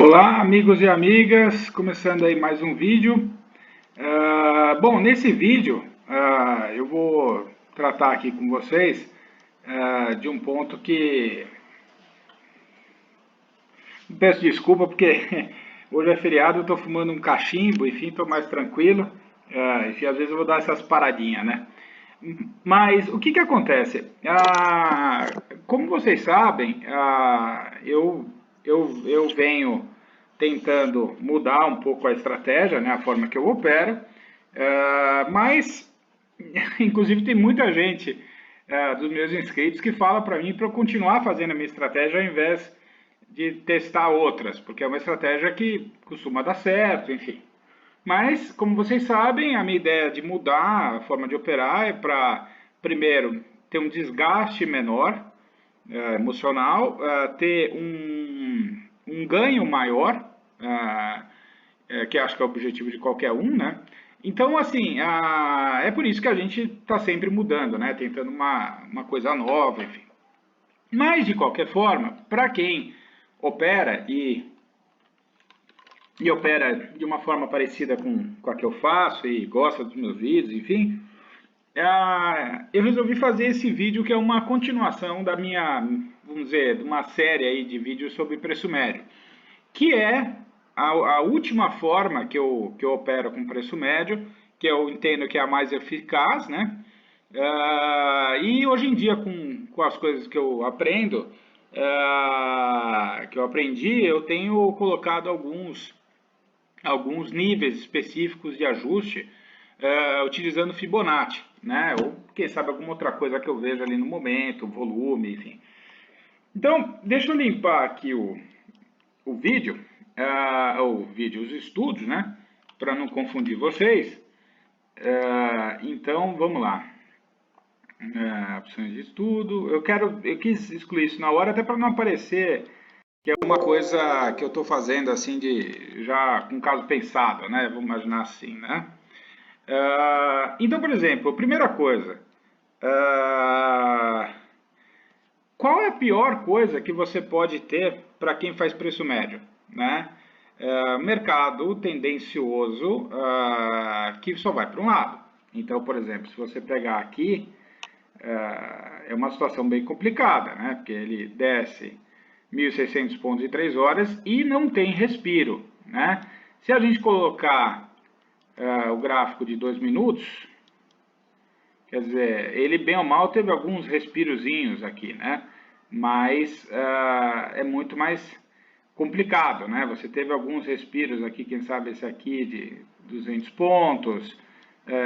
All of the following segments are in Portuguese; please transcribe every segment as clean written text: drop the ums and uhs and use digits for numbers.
Olá, amigos e amigas, começando aí mais um vídeo. Bom, nesse vídeo eu vou tratar aqui com vocês de um ponto que peço desculpa porque hoje é feriado, eu estou fumando um cachimbo, enfim, estou mais tranquilo. Enfim, às vezes eu vou dar essas paradinhas, né? Mas o que que acontece? Como vocês sabem, eu venho tentando mudar um pouco a estratégia, né, a forma que eu opero, mas, inclusive, tem muita gente dos meus inscritos que fala para mim para eu continuar fazendo a minha estratégia ao invés de testar outras, porque é uma estratégia que costuma dar certo, enfim. Mas, como vocês sabem, a minha ideia de mudar a forma de operar é para, primeiro, ter um desgaste menor emocional, ter um ganho maior, que acho que é o objetivo de qualquer um, né? Então, assim, é por isso que a gente está sempre mudando, né? Tentando uma coisa nova, enfim. Mas, de qualquer forma, para quem opera e opera de uma forma parecida com a que eu faço e gosta dos meus vídeos, enfim, eu resolvi fazer esse vídeo que é uma continuação da minha, vamos dizer, de uma série aí de vídeos sobre preço médio, que é a última forma que eu opero com preço médio, que eu entendo que é a mais eficaz, né? E hoje em dia, com as coisas que eu aprendo, que eu aprendi, eu tenho colocado alguns níveis específicos de ajuste utilizando Fibonacci, né? Ou quem sabe alguma outra coisa que eu vejo ali no momento, volume, enfim. Então, deixa eu limpar aqui o vídeo, os estudos, né? Para não confundir vocês. Então, vamos lá. Opções de estudo. Eu quis excluir isso na hora até para não aparecer que é uma coisa que eu estou fazendo assim de já com caso pensado, né? Vamos imaginar assim, né? Então, por exemplo, primeira coisa, ah, qual é a pior coisa que você pode ter para quem faz preço médio, né? Mercado tendencioso que só vai para um lado. Então, por exemplo, se você pegar aqui, é uma situação bem complicada, né? Porque ele desce 1.600 pontos em 3 horas e não tem respiro, né? Se a gente colocar o gráfico de 2 minutos, quer dizer, ele bem ou mal teve alguns respirozinhos aqui, né? Mas é muito mais complicado, né? Você teve alguns respiros aqui, quem sabe esse aqui de 200 pontos,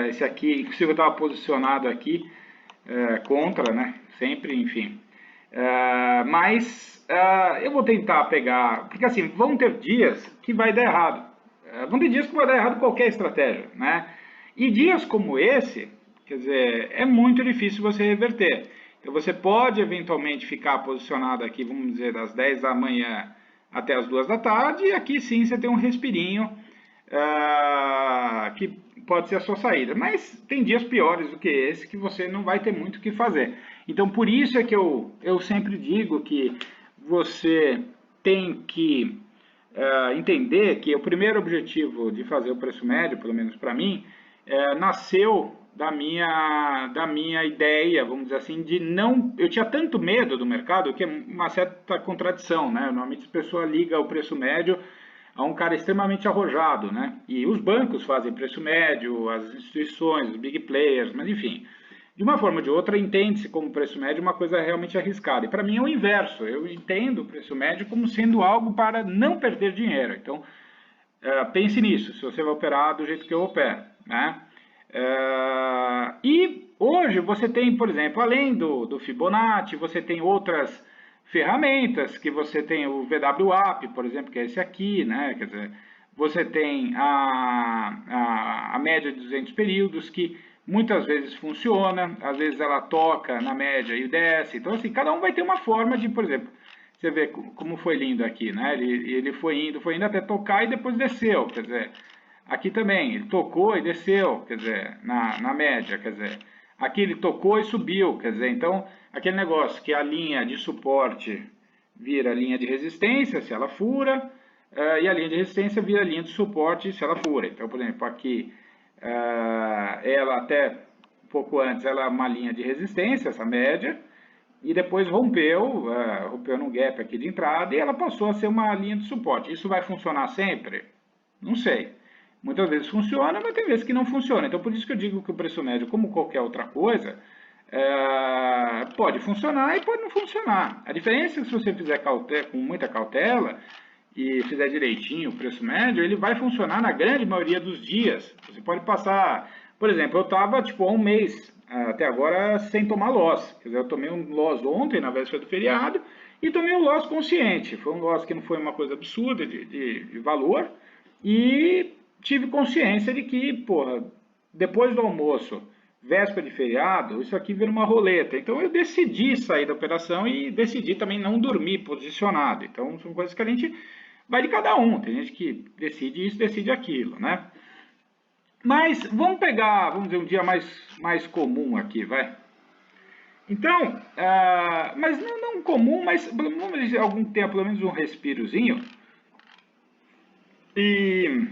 esse aqui, inclusive eu estava posicionado aqui contra, né? Sempre, enfim. Mas eu vou tentar pegar, porque assim, vão ter dias que vai dar errado. Vão ter dias que vai dar errado qualquer estratégia, né? E dias como esse, quer dizer, é muito difícil você reverter. Então você pode eventualmente ficar posicionado aqui, vamos dizer, das 10 da manhã até as 2 da tarde, e aqui sim você tem um respirinho que pode ser a sua saída. Mas tem dias piores do que esse que você não vai ter muito o que fazer. Então por isso é que eu sempre digo que você tem que entender que o primeiro objetivo de fazer o preço médio, pelo menos para mim, nasceu da minha ideia, vamos dizer assim, de não... Eu tinha tanto medo do mercado que é uma certa contradição, né? Normalmente a pessoa liga o preço médio a um cara extremamente arrojado, né? E os bancos fazem preço médio, as instituições, os big players, mas enfim... De uma forma ou de outra, entende-se como preço médio uma coisa realmente arriscada. E para mim é o inverso. Eu entendo o preço médio como sendo algo para não perder dinheiro. Então, pense nisso, se você vai operar do jeito que eu opero, né? E hoje você tem, por exemplo, além do Fibonacci, você tem outras ferramentas, que você tem o VWAP, por exemplo, que é esse aqui, né? Quer dizer, você tem a média de 200 períodos, que muitas vezes funciona, às vezes ela toca na média e desce. Então, assim, cada um vai ter uma forma de, por exemplo, você vê como foi lindo aqui, né? Ele foi indo até tocar e depois desceu, quer dizer, aqui também, ele tocou e desceu, quer dizer, na média, quer dizer, aqui ele tocou e subiu, quer dizer, então, aquele negócio que a linha de suporte vira linha de resistência, se ela fura, e a linha de resistência vira a linha de suporte se ela fura. Então, por exemplo, aqui, ela até um pouco antes, ela é uma linha de resistência, essa média, e depois rompeu num gap aqui de entrada, e ela passou a ser uma linha de suporte. Isso vai funcionar sempre? Não sei. Muitas vezes funciona, mas tem vezes que não funciona. Então, por isso que eu digo que o preço médio, como qualquer outra coisa, pode funcionar e pode não funcionar. A diferença é que se você fizer com muita cautela e fizer direitinho o preço médio, ele vai funcionar na grande maioria dos dias. Você pode passar, por exemplo, eu estava tipo há um mês até agora sem tomar loss. Quer dizer, eu tomei um loss ontem, na véspera do feriado, e tomei um loss consciente. Foi um loss que não foi uma coisa absurda de valor, e tive consciência de que, porra, depois do almoço, véspera de feriado, isso aqui vira uma roleta. Então eu decidi sair da operação e decidi também não dormir posicionado. Então são coisas que a gente vai de cada um. Tem gente que decide isso, decide aquilo, né? Mas vamos pegar, vamos dizer, um dia mais comum aqui, vai. Então, mas não comum, mas vamos dizer, algum tempo, pelo menos um respirozinho. E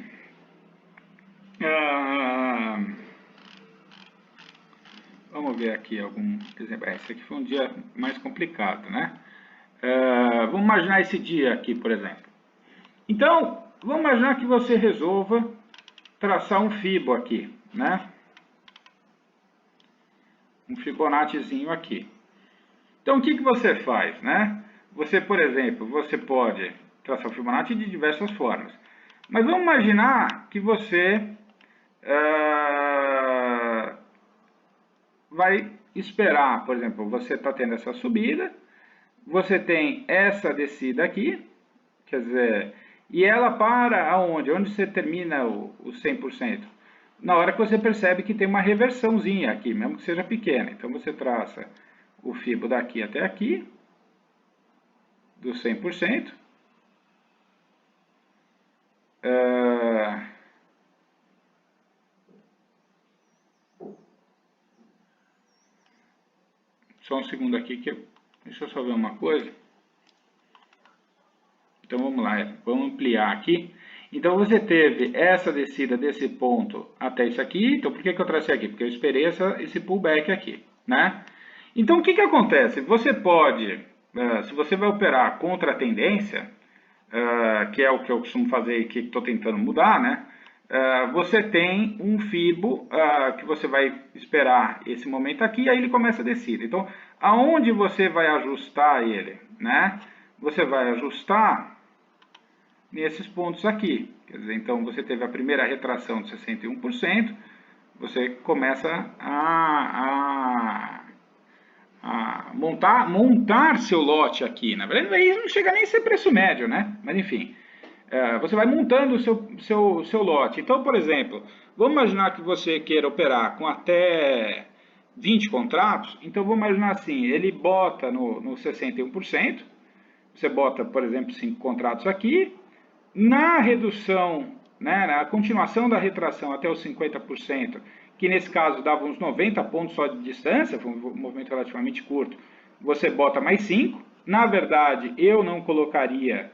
vamos ver aqui algum exemplo. Esse aqui foi um dia mais complicado, né? Vamos imaginar esse dia aqui, por exemplo. Então, vamos imaginar que você resolva traçar um Fibo aqui, né? Um Fibonaccizinho aqui. Então, o que você faz, né? Você, por exemplo, você pode traçar o Fibonacci de diversas formas. Mas vamos imaginar que você vai esperar, por exemplo, você está tendo essa subida, você tem essa descida aqui, quer dizer, e ela para aonde? Onde você termina o 100%? Na hora que você percebe que tem uma reversãozinha aqui, mesmo que seja pequena. Então você traça o Fibo daqui até aqui, do 100%. Só um segundo aqui que deixa eu só ver uma coisa. Então vamos lá, vamos ampliar aqui. Então você teve essa descida desse ponto até isso aqui. Então por que eu tracei aqui? Porque eu esperei esse pullback aqui, né? Então o que acontece? Você pode, se você vai operar contra a tendência, que é o que eu costumo fazer e que estou tentando mudar, né? Você tem um Fibo que você vai esperar esse momento aqui, e aí ele começa a descida. Então, aonde você vai ajustar ele, né? Você vai ajustar nesses pontos aqui. Quer dizer, então você teve a primeira retração de 61%, você começa a montar seu lote aqui. Na verdade, aí não chega nem a ser preço médio, né? Mas enfim, você vai montando o seu lote. Então, por exemplo, vamos imaginar que você queira operar com até 20 contratos. Então, vamos imaginar assim, ele bota no 61%, você bota, por exemplo, 5 contratos aqui, na redução, né, na continuação da retração até os 50%, que nesse caso dava uns 90 pontos só de distância, foi um movimento relativamente curto, você bota mais 5. Na verdade, eu não colocaria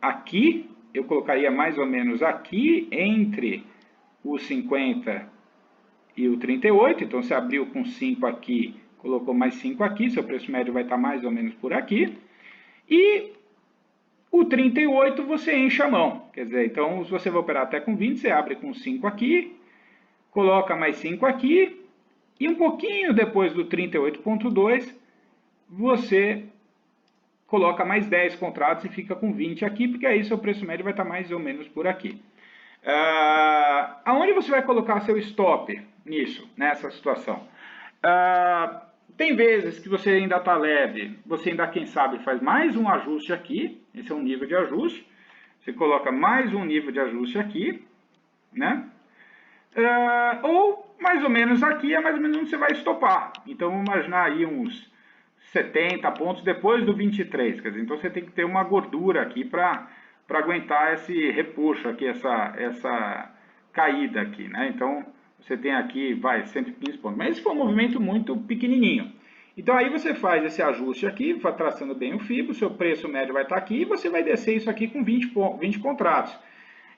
aqui, eu colocaria mais ou menos aqui, entre o 50 e o 38, então você abriu com 5 aqui, colocou mais 5 aqui, seu preço médio vai estar mais ou menos por aqui, e o 38 você enche a mão, quer dizer, então se você vai operar até com 20, você abre com 5 aqui, coloca mais 5 aqui, e um pouquinho depois do 38.2, você coloca mais 10 contratos e fica com 20 aqui, porque aí seu preço médio vai estar mais ou menos por aqui. Aonde você vai colocar seu stop nisso, nessa situação? Tem vezes que você ainda está leve, você ainda, quem sabe, faz mais um ajuste aqui, esse é um nível de ajuste, você coloca mais um nível de ajuste aqui, né? Ou mais ou menos aqui é mais ou menos onde você vai estopar. Então vamos imaginar aí uns 70 pontos depois do 23, quer dizer, então você tem que ter uma gordura aqui para aguentar esse repuxo aqui, essa caída aqui, né? Então você tem aqui, vai, 115 pontos, mas esse foi um movimento muito pequenininho. Então aí você faz esse ajuste aqui, vai traçando bem o FIBO, o seu preço médio vai estar aqui e você vai descer isso aqui com 20 contratos.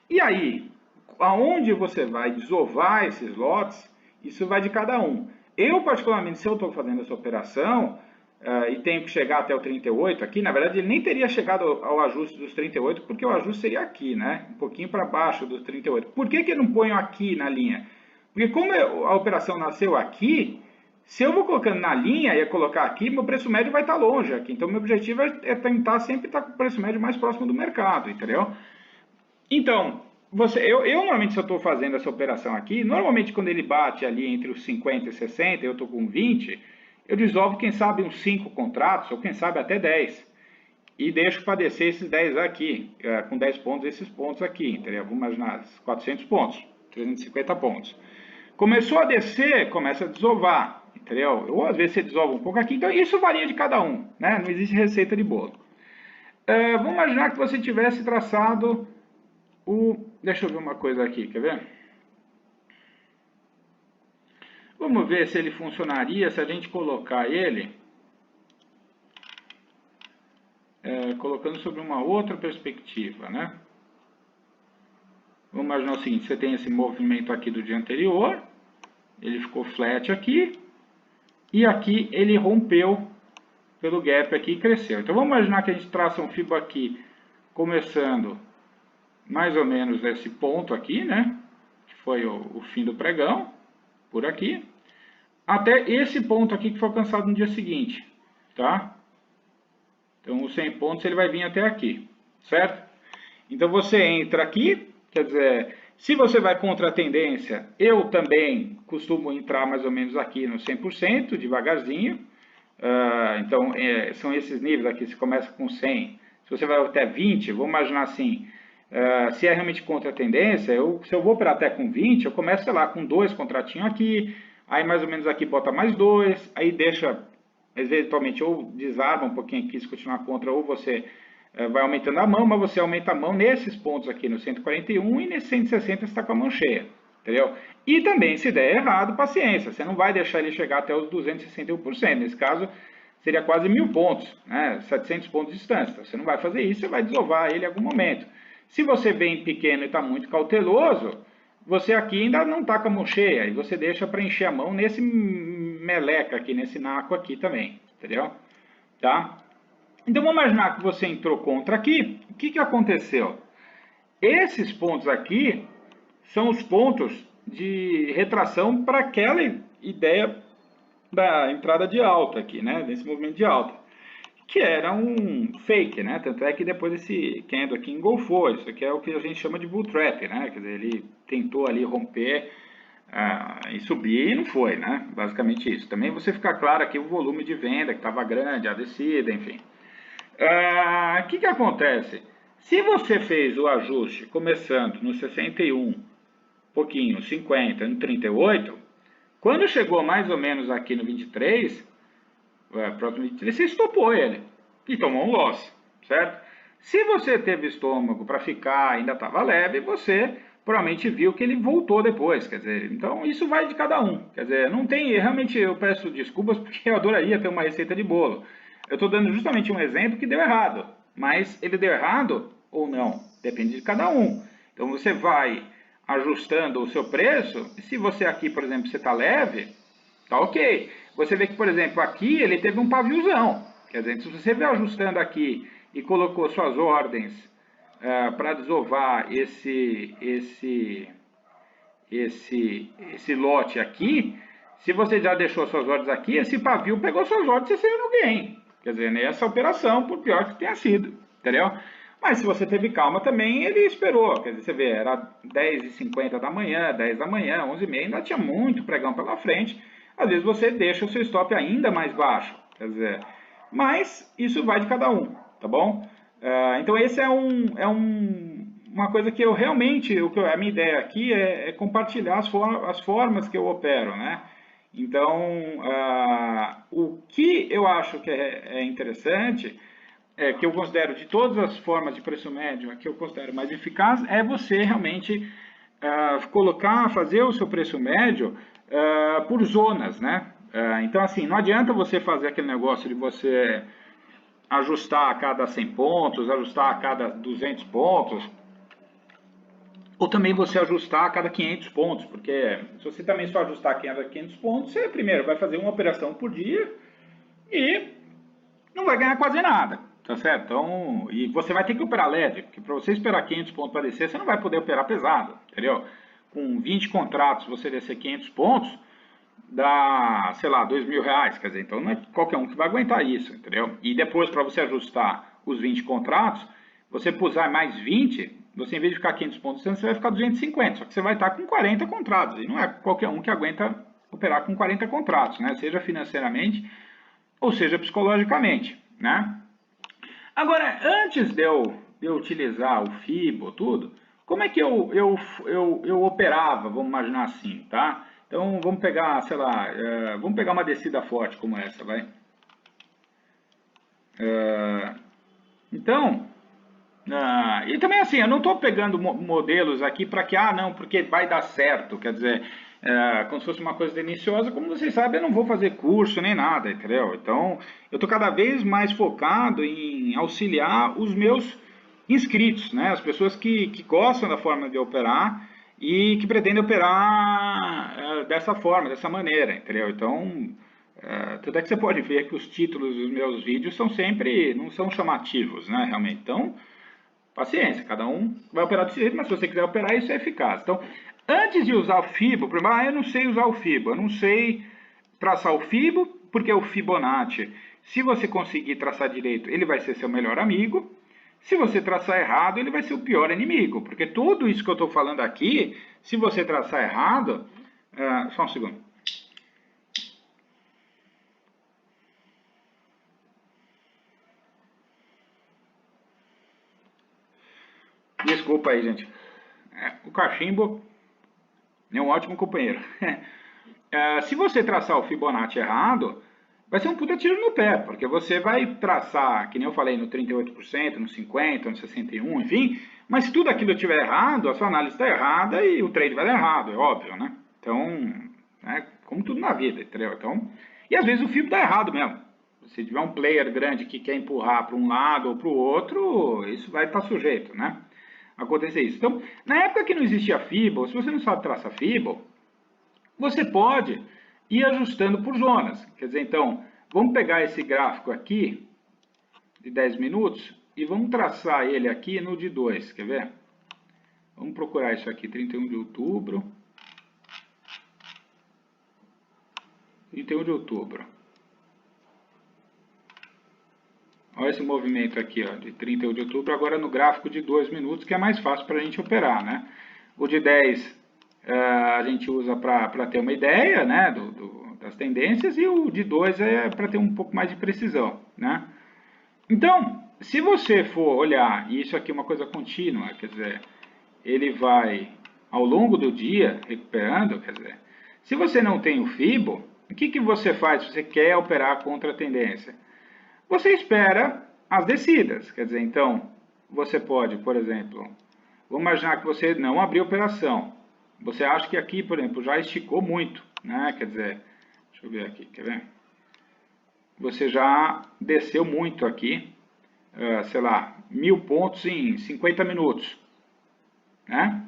E aí, aonde você vai desovar esses lotes, isso vai de cada um. Eu, particularmente, se eu estou fazendo essa operação e tenho que chegar até o 38 aqui, na verdade ele nem teria chegado ao ajuste dos 38, porque o ajuste seria aqui, né? Um pouquinho para baixo dos 38. Por que eu não ponho aqui na linha? Porque como a operação nasceu aqui, se eu vou colocando na linha e colocar aqui, meu preço médio vai estar longe aqui. Então, meu objetivo é tentar sempre estar com o preço médio mais próximo do mercado, entendeu? Então, eu normalmente, se eu estou fazendo essa operação aqui, normalmente quando ele bate ali entre os 50 e 60, eu estou com 20, eu desovo, quem sabe, uns 5 contratos, ou quem sabe até 10. E deixo para descer esses 10 aqui, com 10 pontos, esses pontos aqui, entendeu? Vamos imaginar, 400 pontos, 350 pontos. Começou a descer, começa a desovar, entendeu? Ou às vezes você desova um pouco aqui, então isso varia de cada um, né? Não existe receita de bolo. Vamos imaginar que você tivesse traçado Deixa eu ver uma coisa aqui, quer ver? Vamos ver se ele funcionaria se a gente colocar ele colocando sobre uma outra perspectiva, né? Vamos imaginar o seguinte, você tem esse movimento aqui do dia anterior, ele ficou flat aqui, e aqui ele rompeu pelo gap aqui e cresceu. Então vamos imaginar que a gente traça um FIBO aqui, começando mais ou menos nesse ponto aqui, né? Que foi o fim do pregão, por aqui, até esse ponto aqui que foi alcançado no dia seguinte, tá? Então, os 100 pontos ele vai vir até aqui, certo? Então, você entra aqui, quer dizer, se você vai contra a tendência, eu também costumo entrar mais ou menos aqui no 100%, devagarzinho. Então, são esses níveis aqui, você começa com 100, se você vai até 20, vamos imaginar assim, se é realmente contra a tendência, se eu vou operar até com 20, eu começo, sei lá, com 2 contratinhos aqui, aí mais ou menos aqui bota mais 2, aí deixa, eventualmente, ou desarma um pouquinho aqui se continuar contra, ou você vai aumentando a mão, mas você aumenta a mão nesses pontos aqui no 141 e nesse 160 você está com a mão cheia, entendeu? E também, se der errado, paciência, você não vai deixar ele chegar até os 261%, nesse caso seria quase 1.000 pontos, né? 700 pontos de distância, você não vai fazer isso, você vai desovar ele em algum momento. Se você vem pequeno e está muito cauteloso, você aqui ainda não está com a mão cheia, e você deixa para encher a mão nesse meleca aqui, nesse naco aqui também, entendeu? Tá? Então vamos imaginar que você entrou contra aqui, o que aconteceu? Esses pontos aqui são os pontos de retração para aquela ideia da entrada de alta aqui, né? Desse movimento de alta, que era um fake, né? Tanto é que depois esse candle aqui engolfou. Isso aqui é o que a gente chama de bull trap, né? Quer dizer, ele tentou ali romper e subir e não foi, né? Basicamente isso. Também você ficar claro aqui o volume de venda que estava grande, a descida, enfim. O que acontece? Se você fez o ajuste começando no 61, pouquinho, 50, no 38, quando chegou mais ou menos aqui no 23, próximo 23, você estopou ele e tomou um loss, certo? Se você teve estômago para ficar, ainda estava leve, você provavelmente viu que ele voltou depois, quer dizer, então isso vai de cada um, quer dizer, não tem, realmente eu peço desculpas porque eu adoraria ter uma receita de bolo. Eu estou dando justamente um exemplo que deu errado, mas ele deu errado ou não, depende de cada um. Então você vai ajustando o seu preço, e se você aqui, por exemplo, você está leve, tá ok. Você vê que, por exemplo, aqui ele teve um paviozão. Quer dizer, se você vê ajustando aqui e colocou suas ordens para desovar esse lote aqui, se você já deixou suas ordens aqui, esse pavio pegou suas ordens e você saiu no gain. Quer dizer, nessa operação, por pior que tenha sido, entendeu? Mas se você teve calma também, ele esperou. Quer dizer, você vê, era 10h50 da manhã, 10 da manhã, 11h30, ainda tinha muito pregão pela frente. Às vezes você deixa o seu stop ainda mais baixo, quer dizer, mas isso vai de cada um, tá bom? Então esse é uma coisa que eu realmente, a minha ideia aqui é compartilhar as formas que eu opero, né? Então, o que eu acho que é interessante, que eu considero de todas as formas de preço médio, a que eu considero mais eficaz, é você realmente fazer o seu preço médio por zonas, né? Então, assim, não adianta você fazer aquele negócio de você ajustar a cada 100 pontos, ajustar a cada 200 pontos, ou também você ajustar a cada 500 pontos, porque se você também só ajustar a cada 500 pontos, você primeiro vai fazer uma operação por dia e não vai ganhar quase nada, tá certo? Então, e você vai ter que operar leve, porque para você esperar 500 pontos para descer, você não vai poder operar pesado, entendeu? Com 20 contratos, você descer 500 pontos, dá, sei lá, R$ 2.000, quer dizer, então não é qualquer um que vai aguentar isso, entendeu? E depois, para você ajustar os 20 contratos, você pusar mais 20, você em vez de ficar 500 pontos, você vai ficar 250, só que você vai estar com 40 contratos, e não é qualquer um que aguenta operar com 40 contratos, né? Seja financeiramente ou seja psicologicamente, né? Agora, antes de eu utilizar o FIBO, tudo, como é que eu operava, vamos imaginar assim, tá? Então, vamos pegar, sei lá, vamos pegar uma descida forte como essa, vai. Então, e também assim, eu não estou pegando modelos aqui para que, não, porque vai dar certo, quer dizer, como se fosse uma coisa deliciosa, como vocês sabem, eu não vou fazer curso nem nada, entendeu? Então, eu estou cada vez mais focado em auxiliar os meus inscritos, né? As pessoas que gostam da forma de operar e que pretendem operar dessa forma, dessa maneira, entendeu? Então, tudo é que você pode ver que os títulos dos meus vídeos são sempre, não são chamativos, né, realmente. Então, paciência, cada um vai operar desse jeito, mas se você quiser operar, isso é eficaz. Então, antes de usar o FIBO, por exemplo, eu não sei usar o FIBO, eu não sei traçar o FIBO, porque o Fibonacci, se você conseguir traçar direito, ele vai ser seu melhor amigo. Se você traçar errado, ele vai ser o pior inimigo, porque tudo isso que eu estou falando aqui, se você traçar errado... só um segundo. Desculpa aí, gente. O cachimbo é um ótimo companheiro. Se você traçar o Fibonacci errado, vai ser um puta tiro no pé, porque você vai traçar, que nem eu falei, no 38%, no 50%, no 61%, enfim, mas se tudo aquilo estiver errado, a sua análise está errada e o trade vai dar errado, é óbvio, né? Então, como tudo na vida, entendeu? Então, e às vezes o FIBO dá errado mesmo. Se tiver um player grande que quer empurrar para um lado ou para o outro, isso vai estar sujeito, né? Acontecer isso. Então, na época que não existia FIBO, se você não sabe traçar FIBO, você pode ir ajustando por zonas. Quer dizer, então, vamos pegar esse gráfico aqui, de 10 minutos, e vamos traçar ele aqui no de 2, quer ver? Vamos procurar isso aqui, 31 de outubro. 31 de outubro. Olha esse movimento aqui, ó, de 31 de outubro, agora no gráfico de 2 minutos, que é mais fácil para a gente operar, né? O de 10 a gente usa para ter uma ideia, né, das tendências, e o de 2 é para ter um pouco mais de precisão, né? Então, se você for olhar, e isso aqui é uma coisa contínua, quer dizer, ele vai ao longo do dia recuperando, quer dizer, se você não tem o FIBO, o que você faz se você quer operar contra a tendência? Você espera as descidas, quer dizer, então, você pode, por exemplo, vamos imaginar que você não abriu operação, você acha que aqui, por exemplo, já esticou muito, né, quer dizer, deixa eu ver aqui, quer ver? Você já desceu muito aqui, sei lá, 1000 pontos em 50 minutos, né?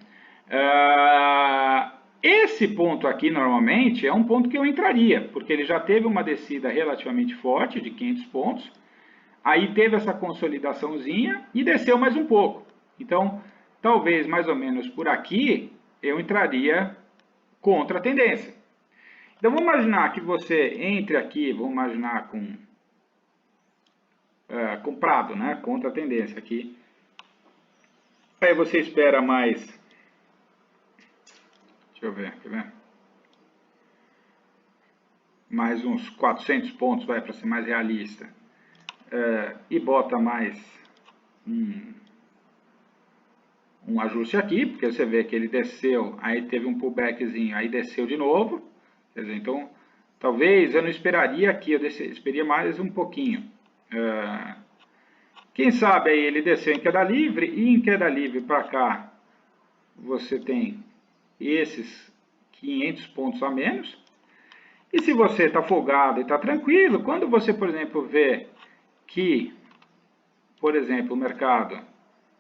Esse ponto aqui, normalmente, é um ponto que eu entraria, porque ele já teve uma descida relativamente forte, de 500 pontos, aí teve essa consolidaçãozinha e desceu mais um pouco. Então, talvez mais ou menos por aqui, eu entraria contra a tendência. Então, vamos imaginar que você entre aqui, vamos imaginar comprado, né, contra a tendência aqui. Aí você espera mais, deixa eu ver, quer ver? Mais uns 400 pontos, vai, para ser mais realista. E bota mais um ajuste aqui, porque você vê que ele desceu, aí teve um pullbackzinho, aí desceu de novo. Quer dizer, então, talvez eu não esperaria aqui, eu esperaria mais um pouquinho. Quem sabe aí ele desceu em queda livre, e em queda livre para cá você tem esses 500 pontos a menos. E se você está folgado e está tranquilo, quando você, por exemplo, vê que, por exemplo, o mercado,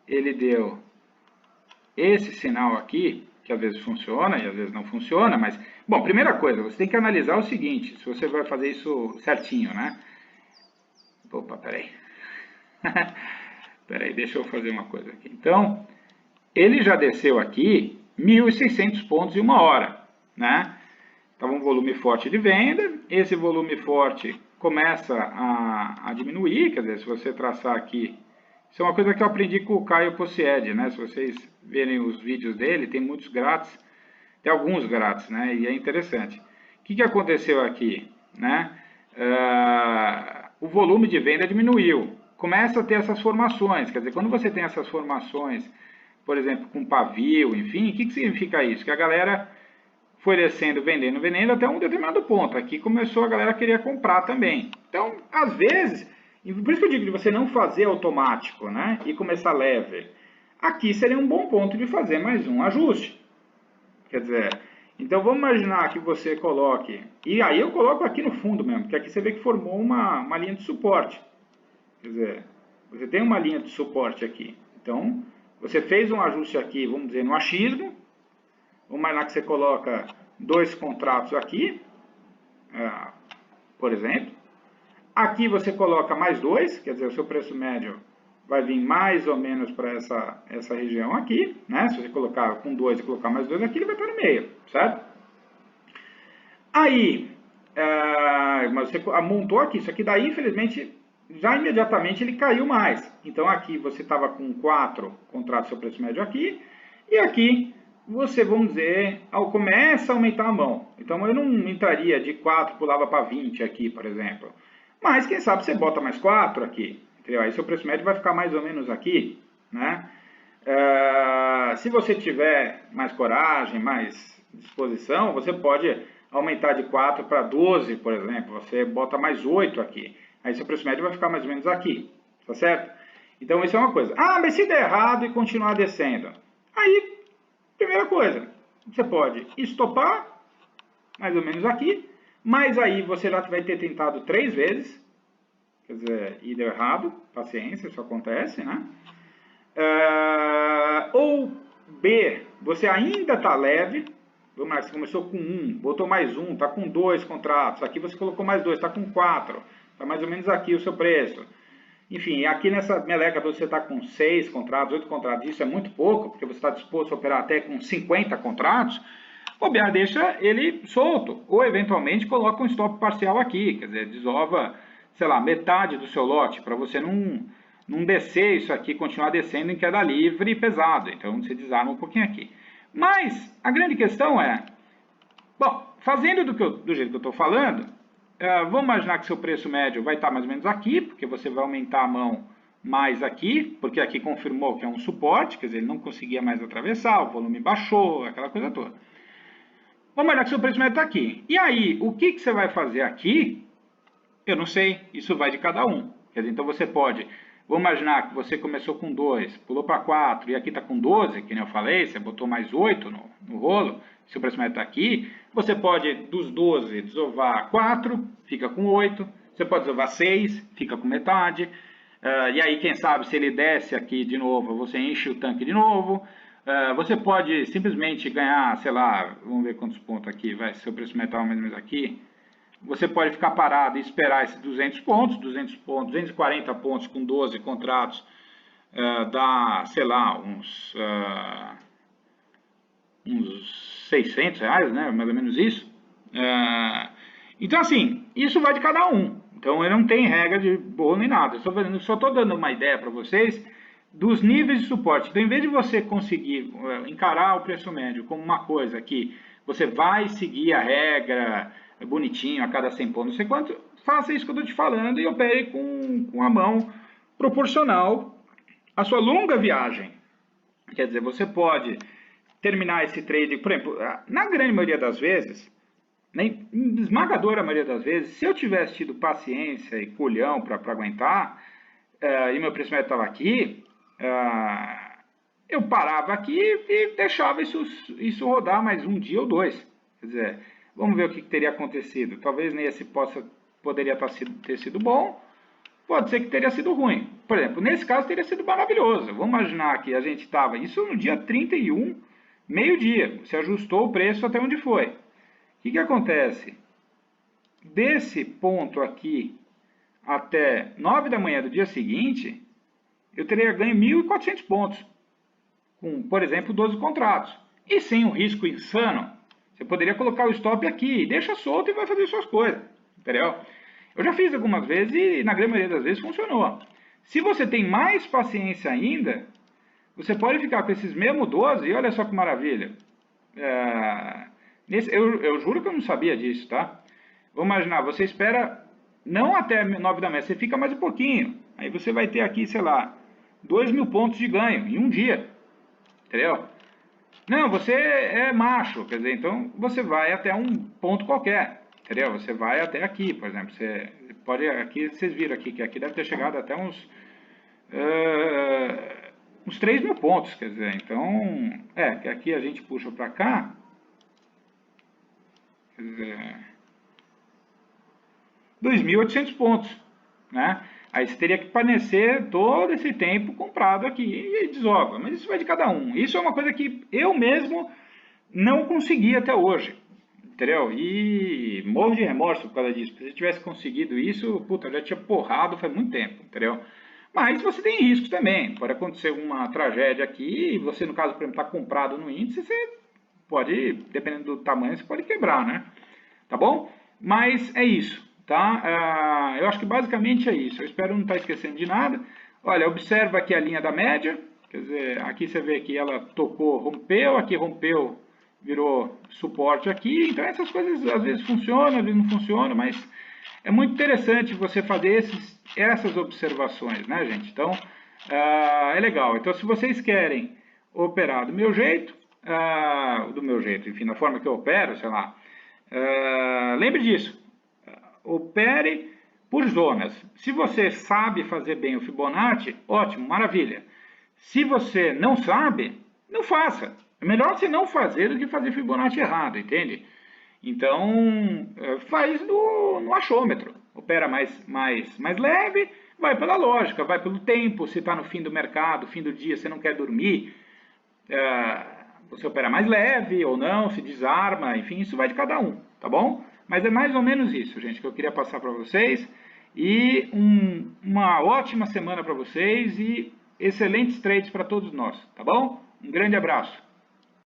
ele deu esse sinal aqui, que às vezes funciona e às vezes não funciona, mas, bom, primeira coisa, você tem que analisar o seguinte, se você vai fazer isso certinho, né? Opa, peraí. Peraí, deixa eu fazer uma coisa aqui. Então, ele já desceu aqui 1.600 pontos em uma hora, né? Estava um volume forte de venda, esse volume forte começa a diminuir, quer dizer, se você traçar aqui, isso é uma coisa que eu aprendi com o Caio Possiede, né? Se vocês verem os vídeos dele, tem muitos grátis, tem alguns grátis, né? E é interessante. O que aconteceu aqui, né? O volume de venda diminuiu, começa a ter essas formações, quer dizer, quando você tem essas formações, por exemplo, com pavio, enfim, o que significa isso? Que a galera foi descendo, vendendo, vendendo até um determinado ponto. Aqui começou a galera querer comprar também. Então, às vezes, por isso que eu digo de você não fazer automático, né? E começar leve. Aqui seria um bom ponto de fazer mais um ajuste. Quer dizer, então vamos imaginar que você coloque, e aí eu coloco aqui no fundo mesmo, porque aqui você vê que formou uma linha de suporte. Quer dizer, você tem uma linha de suporte aqui. Então, você fez um ajuste aqui, vamos dizer, no achismo. Vamos imaginar que você coloca 2 contratos aqui, por exemplo. Aqui você coloca mais 2, quer dizer, o seu preço médio vai vir mais ou menos para essa região aqui, né? Se você colocar com 2 e colocar mais 2 aqui, ele vai estar no meio, certo? Aí, mas você montou aqui, isso aqui daí, infelizmente, já imediatamente ele caiu mais. Então aqui você estava com 4 contratos, seu preço médio aqui, e aqui você, vamos dizer, começa a aumentar a mão. Então eu não entraria de 4, pulava para 20 aqui, por exemplo. Mas quem sabe você bota mais 4 aqui. Entendeu? Aí seu preço médio vai ficar mais ou menos aqui, né? Se você tiver mais coragem, mais disposição, você pode aumentar de 4 para 12, por exemplo. Você bota mais 8 aqui. Aí seu preço médio vai ficar mais ou menos aqui, tá certo? Então isso é uma coisa. Ah, mas se der errado e continuar descendo? Aí, primeira coisa, você pode estopar, mais ou menos aqui, mas aí você já vai ter tentado 3 vezes, quer dizer, e deu errado, paciência, isso acontece, né? Ou B, você ainda está leve, vamos lá, você começou com 1, botou mais 1, está com 2 contratos, aqui você colocou mais 2, está com 4, está mais ou menos aqui o seu preço. Enfim, aqui nessa meleca você está com 6 contratos, 8 contratos, isso é muito pouco, porque você está disposto a operar até com 50 contratos, o BA deixa ele solto, ou eventualmente coloca um stop parcial aqui, quer dizer, desova, sei lá, metade do seu lote, para você não descer isso aqui, continuar descendo em queda livre e pesado, então você desarma um pouquinho aqui. Mas a grande questão é, bom, fazendo do jeito que eu estou falando, vamos imaginar que seu preço médio vai estar mais ou menos aqui, porque você vai aumentar a mão mais aqui, porque aqui confirmou que é um suporte, quer dizer, ele não conseguia mais atravessar, o volume baixou, aquela coisa toda. Vamos imaginar que seu preço médio está aqui. E aí, o que você vai fazer aqui? Eu não sei, isso vai de cada um. Quer dizer, então você pode, vamos imaginar que você começou com 2, pulou para 4 e aqui está com 12, que nem eu falei, você botou mais 8 no rolo, se o preço médio está aqui, você pode dos 12 desovar 4, fica com 8, você pode desovar 6, fica com metade, e aí quem sabe se ele desce aqui de novo, você enche o tanque de novo, você pode simplesmente ganhar, sei lá, vamos ver quantos pontos aqui, vai, se o preço metal mais ou menos aqui, você pode ficar parado e esperar esses 200 pontos, 240 pontos com 12 contratos, dá, sei lá, uns R$600, né, mais ou menos isso. Então, assim, isso vai de cada um. Então, ele não tem regra de bolo nem nada. Eu só estou dando uma ideia para vocês dos níveis de suporte. Então, em vez de você conseguir encarar o preço médio como uma coisa que você vai seguir a regra bonitinho a cada 100 pontos, não sei quanto, faça isso que eu estou te falando e opere com a mão proporcional à sua longa viagem. Quer dizer, você pode terminar esse trade, por exemplo, na grande maioria das vezes, na esmagadora maioria das vezes, se eu tivesse tido paciência e culhão para aguentar, e meu preço médio estava aqui, eu parava aqui e deixava isso rodar mais um dia ou dois. Quer dizer, Vamos ver o que teria acontecido. Talvez nesse poderia ter sido bom, pode ser que teria sido ruim. Por exemplo, nesse caso teria sido maravilhoso. Vamos imaginar que a gente estava, isso no dia 31, meio-dia. Você ajustou o preço até onde foi. O que acontece? Desse ponto aqui até 9 da manhã do dia seguinte, eu teria ganho 1.400 pontos. Com, por exemplo, 12 contratos. E sem um risco insano, você poderia colocar o stop aqui, deixa solto e vai fazer suas coisas. Entendeu? Eu já fiz algumas vezes e na grande maioria das vezes funcionou. Se você tem mais paciência ainda, você pode ficar com esses mesmos 12 e olha só que maravilha. Eu juro que eu não sabia disso, tá? Vamos imaginar, você espera não até 9 da manhã, você fica mais um pouquinho. Aí você vai ter aqui, sei lá, 2.000 pontos de ganho em um dia. Entendeu? Não, você é macho, quer dizer, então você vai até um ponto qualquer. Entendeu? Você vai até aqui, por exemplo. Você pode, aqui vocês viram aqui, que aqui deve ter chegado até uns 3.000 pontos, quer dizer, então, que aqui a gente puxa para cá, quer dizer, 2.800 pontos, né? Aí você teria que permanecer todo esse tempo comprado aqui e desova, mas isso vai de cada um. Isso é uma coisa que eu mesmo não consegui até hoje, entendeu? E morro de remorso por causa disso. Se eu tivesse conseguido isso, puta, eu já tinha porrado faz muito tempo, entendeu? Mas você tem riscos também. Pode acontecer uma tragédia aqui e você, no caso, por exemplo, está comprado no índice, você pode, dependendo do tamanho, você pode quebrar, né? Tá bom? Mas é isso, tá? Eu acho que basicamente é isso. Eu espero não estar esquecendo de nada. Olha, observa aqui a linha da média. Quer dizer, aqui você vê que ela tocou, rompeu, aqui rompeu, virou suporte aqui. Então essas coisas às vezes funcionam, às vezes não funcionam, mas é muito interessante você fazer essas observações, né, gente? Então, é legal. Então, se vocês querem operar do meu jeito, enfim, da forma que eu opero, sei lá, lembre disso. Opere por zonas. Se você sabe fazer bem o Fibonacci, ótimo, maravilha. Se você não sabe, não faça. É melhor você não fazer do que fazer Fibonacci errado, entende? Então, faz no achômetro. Opera mais leve, vai pela lógica, vai pelo tempo. Se está no fim do mercado, fim do dia, você não quer dormir, você opera mais leve ou não, se desarma, enfim, isso vai de cada um, tá bom? Mas é mais ou menos isso, gente, que eu queria passar para vocês. E uma ótima semana para vocês e excelentes trades para todos nós, tá bom? Um grande abraço.